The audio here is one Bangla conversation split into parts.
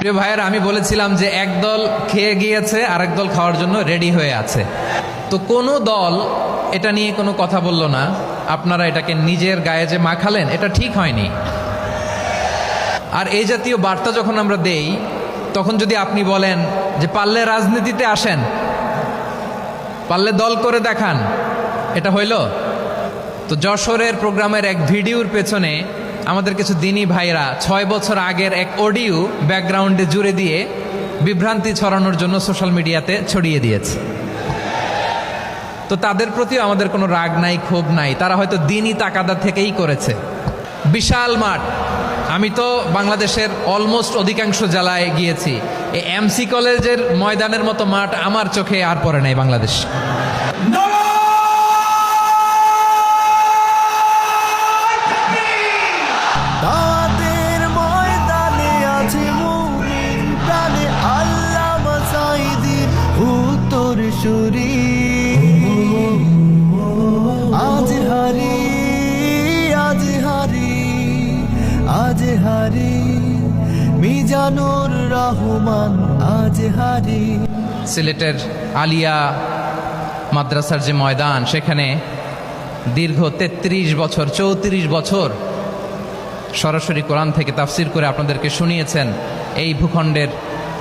প্রিয় ভাইয়েরা, আমি বলেছিলাম যে একদল খেয়ে গিয়েছে আর একদল খাওয়ার জন্য রেডি হয়ে আছে। তো কোনো দল এটা নিয়ে কোনো কথা বলল না। আপনারা এটাকে নিজের গায়ে যে মাখালেন, এটা ঠিক হয়নি। আর এই জাতীয় বার্তা যখন আমরা দেই, তখন যদি আপনি বলেন যে পারলে রাজনীতিতে আসেন, পারলে দল করে দেখান, এটা হইল? তো যশোরের প্রোগ্রামের এক ভিডিওর পেছনে আমাদের কিছু দিনী ভাইরা 6 বছর আগের এক অডিও ব্যাকগ্রাউন্ডে জুড়ে দিয়ে বিভ্রান্তি ছড়ানোর জন্য সোশ্যাল মিডিয়াতে ছড়িয়ে দিয়েছে। তো তাদের প্রতিও আমাদের কোনো রাগ নাই, ক্ষোভ নাই। তারা হয়তো দিনই তাকাদা থেকেই করেছে। বিশাল মাঠ। আমি তো বাংলাদেশের অলমোস্ট অধিকাংশ জেলায় গিয়েছি। এই এমসি কলেজের ময়দানের মতো মাঠ আমার চোখে আর পড়ে নাই বাংলাদেশ। দাওয়াতের ময়দানে আছে মুমিন প্রাণে আল্লামা সাঈদীর উত্তরসূরি। আজ হারি, আজ হারি, আজ হারি, মিজানুর রহমান আজ হারি। সিলেটের আলিয়া মাদ্রাসার যে ময়দান, সেখানে দীর্ঘ 33 বছর 34 বছর সরাসরি কোরআন থেকে তাফসির করে আপনাদেরকে শুনিয়েছেন এই ভূখণ্ডের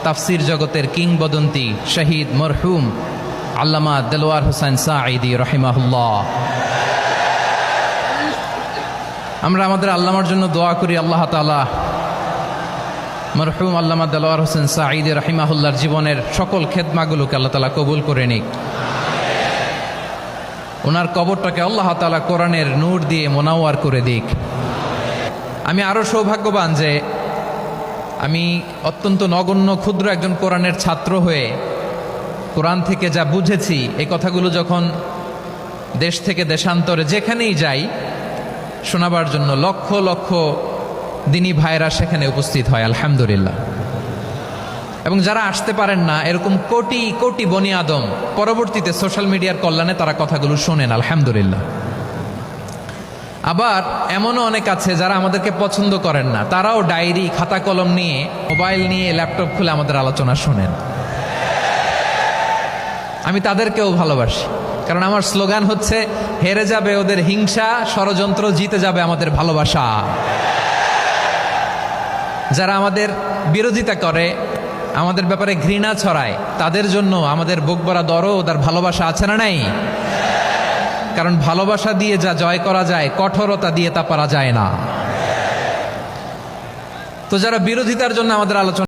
তাফসির জগতের কিংবদন্তি শহীদ মরহুম আল্লামা দেলোয়ার হোসেন সাঈদী রাহিমাহুল্লাহ। আমরা আমাদের আল্লামার জন্য দোয়া করি, আল্লাহ তাআলা মরহুম আল্লামা দেলোয়ার হোসেন সাঈদী রাহিমাহুল্লাহর জীবনের সকল খেদমাগুলোকে আল্লাহ তাআলা কবুল করে নিক। ওনার কবরটাকে আল্লাহ তাআলা কোরআনের নূর দিয়ে মোনাওয়ার করে দিক। আমি আরও সৌভাগ্যবান যে আমি অত্যন্ত নগণ্য ক্ষুদ্র একজন কোরআনের ছাত্র হয়ে কোরআন থেকে যা বুঝেছি, এই কথাগুলো যখন দেশ থেকে দেশান্তরে যেখানেই যাই শোনাবার জন্য লক্ষ লক্ষ দিনী ভাইরা সেখানে উপস্থিত হয়, আলহামদুলিল্লাহ। এবং যারা আসতে পারেন না, এরকম কোটি কোটি বনি আদম পরবর্তীতে সোশ্যাল মিডিয়ার কল্যাণে তারা কথাগুলো শোনেন, আলহামদুলিল্লাহ। আবার এমনও অনেক আছে যারা আমাদেরকে পছন্দ করেন না, তারাও ডায়েরি খাতা কলম নিয়ে, মোবাইল নিয়ে, ল্যাপটপ খুলে আমাদের আলোচনা শোনেন। আমি তাদেরকেও ভালোবাসি, কারণ আমার স্লোগান হচ্ছে হেরে যাবে ওদের হিংসা, ষড়যন্ত্র, জিতে যাবে আমাদের ভালোবাসা। যারা আমাদের বিরোধিতা করে, আমাদের ব্যাপারে ঘৃণা ছড়ায়, তাদের জন্য আমাদের বুক ভরা দরদ আর ভালোবাসা আছে না নাই? কারণ ভালোবাসা দিয়ে যা জয় করা যায়, কঠোরতা দিয়ে তা পারা যায় না। তো যারা বিরোধিতার জন্য আমাদের আলোচনা